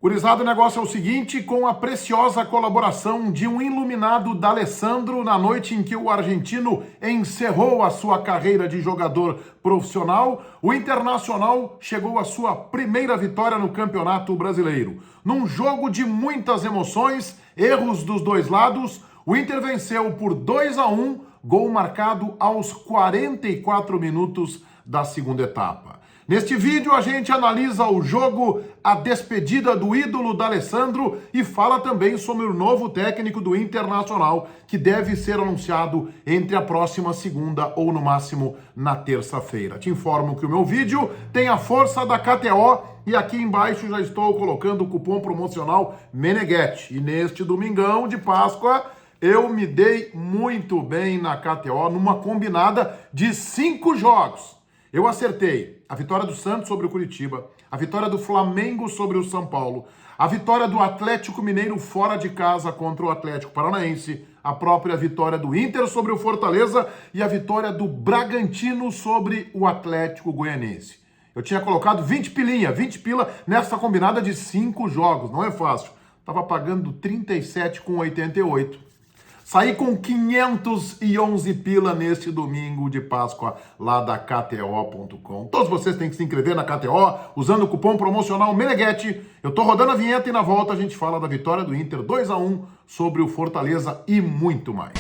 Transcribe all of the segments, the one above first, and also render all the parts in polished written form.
Gurizada, o negócio é o seguinte, com a preciosa colaboração de um iluminado D'Alessandro na noite em que o argentino encerrou a sua carreira de jogador profissional, o Internacional chegou à sua primeira vitória no Campeonato Brasileiro. Num jogo de muitas emoções, erros dos dois lados, o Inter venceu por 2-1, gol marcado aos 44 minutos da segunda etapa. Neste vídeo a gente analisa o jogo, a despedida do ídolo D'Alessandro e fala também sobre o novo técnico do Internacional, que deve ser anunciado entre a próxima segunda ou no máximo na terça-feira. Te informo que o meu vídeo tem a força da KTO e aqui embaixo já estou colocando o cupom promocional Meneghetti. E neste domingão de Páscoa eu me dei muito bem na KTO numa combinada de 5 jogos. Eu acertei a vitória do Santos sobre o Curitiba, a vitória do Flamengo sobre o São Paulo, a vitória do Atlético Mineiro fora de casa contra o Atlético Paranaense, a própria vitória do Inter sobre o Fortaleza e a vitória do Bragantino sobre o Atlético Goianiense. Eu tinha colocado 20 pila nessa combinada de 5 jogos, não é fácil. Tava pagando 37,88. Saí com 511 pila neste domingo de Páscoa lá da KTO.com. Todos vocês têm que se inscrever na KTO usando o cupom promocional Meneghetti. Eu tô rodando a vinheta e na volta a gente fala da vitória do Inter 2-1 sobre o Fortaleza e muito mais.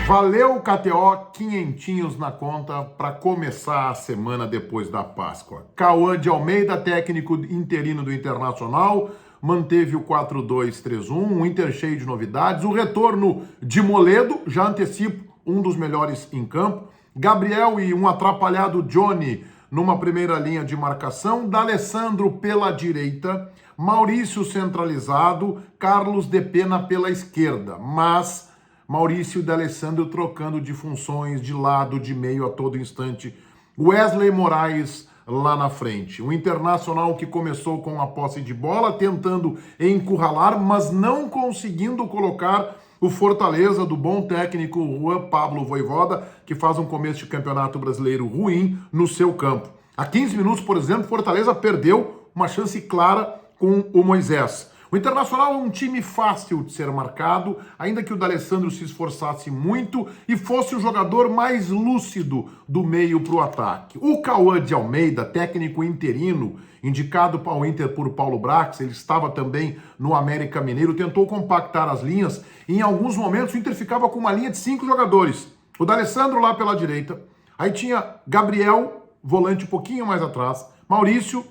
Valeu, KTO, quinhentinhos na conta para começar a semana depois da Páscoa. Cauã de Almeida, técnico interino do Internacional, manteve o 4-2-3-1, um Inter cheio de novidades, o retorno de Moledo, já antecipo, um dos melhores em campo, Gabriel e um atrapalhado Johnny numa primeira linha de marcação, D'Alessandro pela direita, Maurício centralizado, Carlos de Pena pela esquerda, mas Maurício e D'Alessandro trocando de funções de lado, de meio a todo instante, Wesley Moraes lá na frente. O Internacional que começou com a posse de bola, tentando encurralar, mas não conseguindo colocar o Fortaleza do bom técnico Juan Pablo Vojvoda, que faz um começo de campeonato brasileiro ruim no seu campo. Há 15 minutos, por exemplo, Fortaleza perdeu uma chance clara com o Moisés. O Internacional é um time fácil de ser marcado, ainda que o D'Alessandro se esforçasse muito e fosse o jogador mais lúcido do meio para o ataque. O Cauã de Almeida, técnico interino, indicado para o Inter por Paulo Brax, ele estava também no América Mineiro, tentou compactar as linhas e em alguns momentos o Inter ficava com uma linha de 5 jogadores. O D'Alessandro lá pela direita, aí tinha Gabriel, volante um pouquinho mais atrás, Maurício,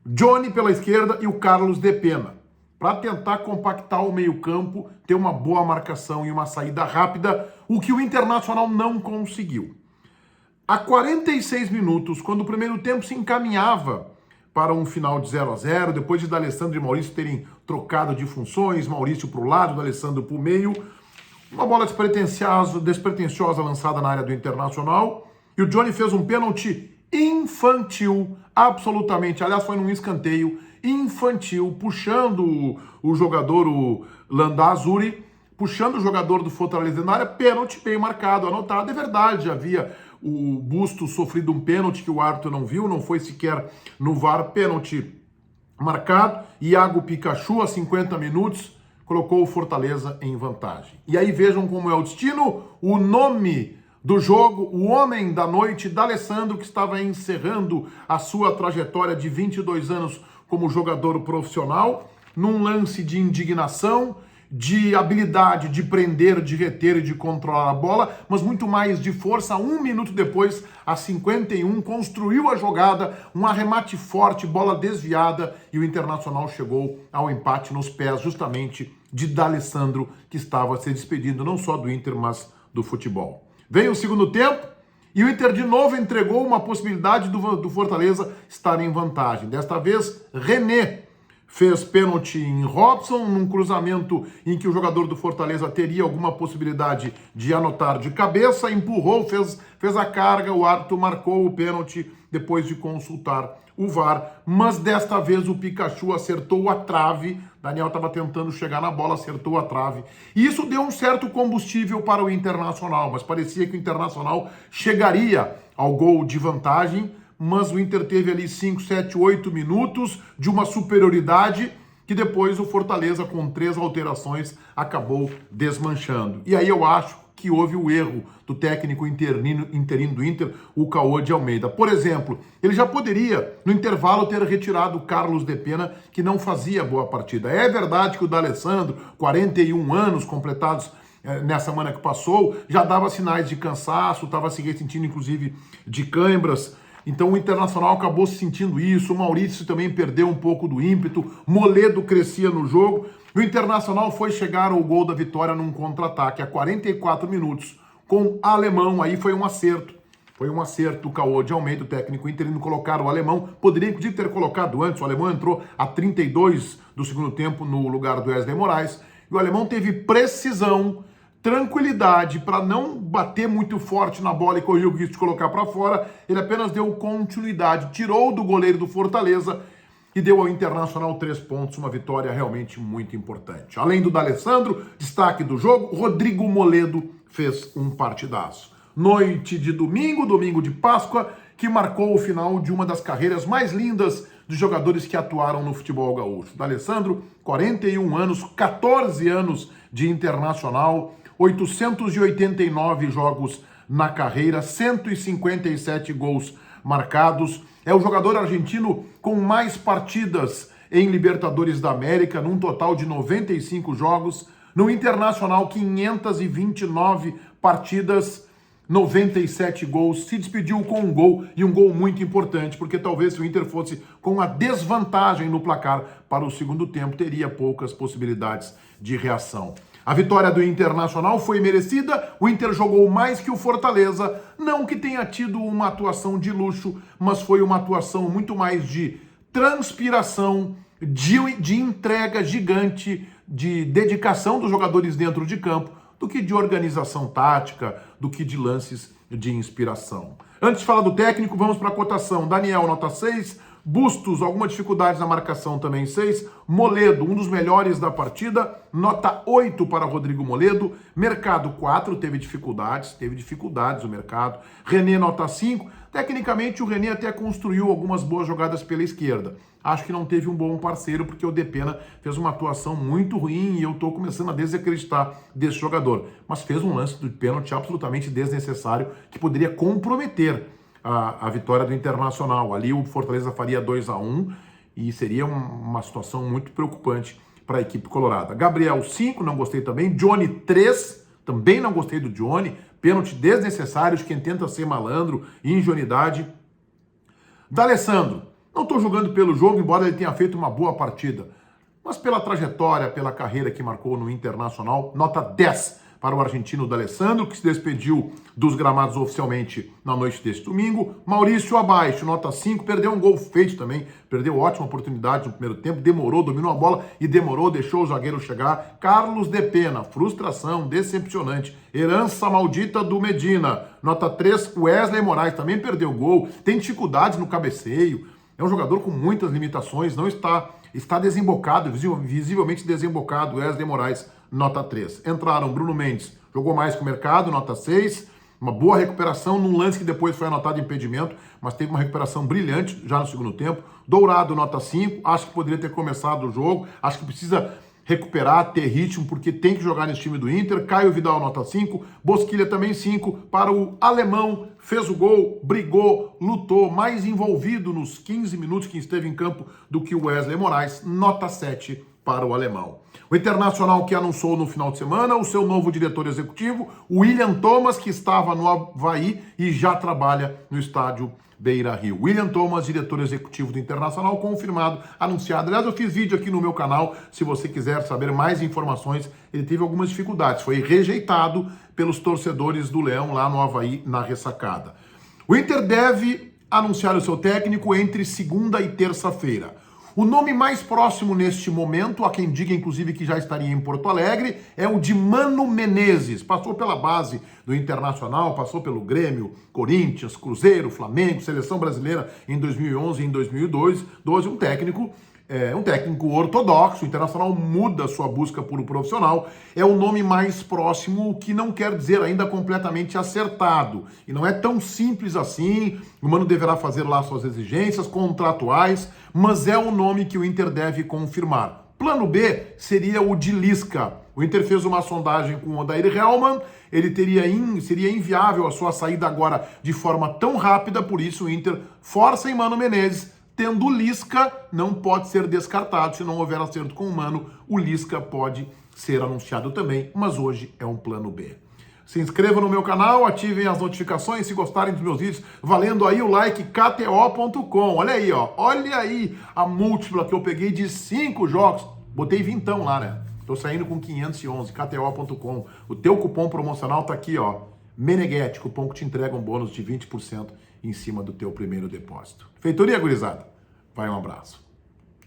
Johnny pela esquerda e o Carlos de Pena, para tentar compactar o meio-campo, ter uma boa marcação e uma saída rápida, o que o Internacional não conseguiu. A 46 minutos, quando o primeiro tempo se encaminhava para um final de 0-0, depois de D'Alessandro e Maurício terem trocado de funções, Maurício para o lado, D'Alessandro para o meio, uma bola despretensiosa lançada na área do Internacional, e o Johnny fez um pênalti infantil, absolutamente, aliás foi num escanteio, infantil, puxando o jogador, o Landázuri, puxando o jogador do Fortaleza na área, pênalti bem marcado, anotado. É verdade, havia o Busto sofrido um pênalti que o árbitro não viu, não foi sequer no VAR, pênalti marcado. Iago Pikachu, a 50 minutos, colocou o Fortaleza em vantagem. E aí vejam como é o destino, o nome do jogo, o homem da noite, D'Alessandro, que estava encerrando a sua trajetória de 22 anos como jogador profissional, num lance de indignação, de habilidade de prender, de reter e de controlar a bola, mas muito mais de força. 1 minuto depois, a 51, construiu a jogada, um arremate forte, bola desviada, e o Internacional chegou ao empate nos pés justamente de D'Alessandro, que estava se despedindo não só do Inter, mas do futebol. Veio o segundo tempo, e o Inter de novo entregou uma possibilidade do Fortaleza estar em vantagem. Desta vez, René fez pênalti em Robson, num cruzamento em que o jogador do Fortaleza teria alguma possibilidade de anotar de cabeça, empurrou, fez a carga, o árbitro marcou o pênalti depois de consultar o VAR, mas desta vez o Pikachu acertou a trave, Daniel estava tentando chegar na bola, acertou a trave, e isso deu um certo combustível para o Internacional, mas parecia que o Internacional chegaria ao gol de vantagem, mas o Inter teve ali 5, 7, 8 minutos de uma superioridade que depois o Fortaleza, com 3 alterações, acabou desmanchando. E aí eu acho que houve o erro do técnico interino do Inter, o Cauã de Almeida. Por exemplo, ele já poderia, no intervalo, ter retirado o Carlos Depena, que não fazia boa partida. É verdade que o D'Alessandro, 41 anos completados nessa semana que passou, já dava sinais de cansaço, estava se ressentindo, inclusive, de câimbras. Então o Internacional acabou se sentindo isso, o Maurício também perdeu um pouco do ímpeto, Moledo crescia no jogo. O Internacional foi chegar ao gol da vitória num contra-ataque a 44 minutos com Alemão, aí foi um acerto. Foi um acerto do Cauã de Almeida, o técnico interino, colocar o Alemão. Poderia, inclusive, ter colocado antes. O Alemão entrou a 32 do segundo tempo no lugar do Wesley Moraes. E o Alemão teve precisão, tranquilidade para não bater muito forte na bola e correr o risco de colocar para fora. Ele apenas deu continuidade, tirou do goleiro do Fortaleza e deu ao Internacional 3 pontos, uma vitória realmente muito importante. Além do D'Alessandro, destaque do jogo, Rodrigo Moledo fez um partidaço. Noite de domingo, domingo de Páscoa, que marcou o final de uma das carreiras mais lindas dos jogadores que atuaram no futebol gaúcho. D'Alessandro, 41 anos, 14 anos de Internacional, 889 jogos na carreira, 157 gols marcados. É o jogador argentino com mais partidas em Libertadores da América, num total de 95 jogos. No Internacional, 529 partidas, 97 gols. Se despediu com um gol, e um gol muito importante, porque talvez se o Inter fosse com a desvantagem no placar para o segundo tempo, teria poucas possibilidades de reação. A vitória do Internacional foi merecida, o Inter jogou mais que o Fortaleza, não que tenha tido uma atuação de luxo, mas foi uma atuação muito mais de transpiração, de entrega gigante, de dedicação dos jogadores dentro de campo, do que de organização tática, do que de lances de inspiração. Antes de falar do técnico, vamos para a cotação. Daniel, nota 6. Bustos, alguma dificuldade na marcação também, 6. Moledo, um dos melhores da partida, nota 8 para Rodrigo Moledo. Mercado, 4, teve dificuldades o mercado. René, nota 5. Tecnicamente, o René até construiu algumas boas jogadas pela esquerda. Acho que não teve um bom parceiro, porque o Depena fez uma atuação muito ruim e eu estou começando a desacreditar desse jogador. Mas fez um lance de pênalti absolutamente desnecessário, que poderia comprometer a vitória do Internacional. Ali o Fortaleza faria 2-1 e seria uma situação muito preocupante para a equipe colorada. Gabriel, 5, não gostei também. Johnny, 3, também não gostei do Johnny. Pênalti desnecessário de quem tenta ser malandro e ingenuidade. D'Alessandro, não estou jogando pelo jogo, embora ele tenha feito uma boa partida, mas pela trajetória, pela carreira que marcou no Internacional, nota 10 para o argentino D'Alessandro, que se despediu dos gramados oficialmente na noite deste domingo. Maurício, abaixo, nota 5, perdeu um gol feito também, perdeu ótima oportunidade no primeiro tempo, demorou, dominou a bola e demorou, deixou o zagueiro chegar. Carlos Depena, frustração, decepcionante, herança maldita do Medina, nota 3. Wesley Moraes também perdeu gol, tem dificuldades no cabeceio, é um jogador com muitas limitações, não está desembocado, visivelmente desembocado. Wesley Moraes, nota 3. Entraram Bruno Mendes, jogou mais que o mercado, nota 6. Uma boa recuperação num lance que depois foi anotado impedimento, mas teve uma recuperação brilhante já no segundo tempo. Dourado, nota 5. Acho que poderia ter começado o jogo. Acho que precisa recuperar, ter ritmo, porque tem que jogar nesse time do Inter. Caio Vidal, nota 5. Bosquilha também 5. Para o alemão, fez o gol, brigou, lutou, mais envolvido nos 15 minutos que esteve em campo do que o Wesley Moraes, nota 7 para o alemão. O Internacional que anunciou no final de semana o seu novo diretor executivo, William Thomas, que estava no Avaí e já trabalha no estádio Beira-Rio. William Thomas, diretor executivo do Internacional, confirmado, anunciado. Aliás, eu fiz vídeo aqui no meu canal, se você quiser saber mais informações. Ele teve algumas dificuldades, foi rejeitado pelos torcedores do Leão lá no Avaí, na ressacada. O Inter deve anunciar o seu técnico entre segunda e terça-feira. O nome mais próximo neste momento, a quem diga inclusive que já estaria em Porto Alegre, é o de Mano Menezes. Passou pela base do Internacional, passou pelo Grêmio, Corinthians, Cruzeiro, Flamengo, Seleção Brasileira em 2011 e em 2012. Um técnico um técnico ortodoxo. O Internacional muda sua busca por um profissional. É o nome mais próximo, o que não quer dizer ainda completamente acertado. E não é tão simples assim. O Mano deverá fazer lá suas exigências contratuais, mas é o nome que o Inter deve confirmar. Plano B seria o de Lisca. O Inter fez uma sondagem com o Odair Hellmann, ele seria inviável a sua saída agora de forma tão rápida, por isso o Inter força em Mano Menezes. Tendo o Lisca, não pode ser descartado. Se não houver acerto com o Mano, o Lisca pode ser anunciado também, mas hoje é um plano B. Se inscrevam no meu canal, ativem as notificações se gostarem dos meus vídeos, valendo aí o like KTO.com. Olha aí, ó, olha aí a múltipla que eu peguei de 5 jogos. Botei vintão lá, né? Tô saindo com 511, KTO.com. O teu cupom promocional tá aqui, ó, Meneghetti, cupom que te entrega um bônus de 20% em cima do teu primeiro depósito. Feitoria, gurizada. Vai, um abraço.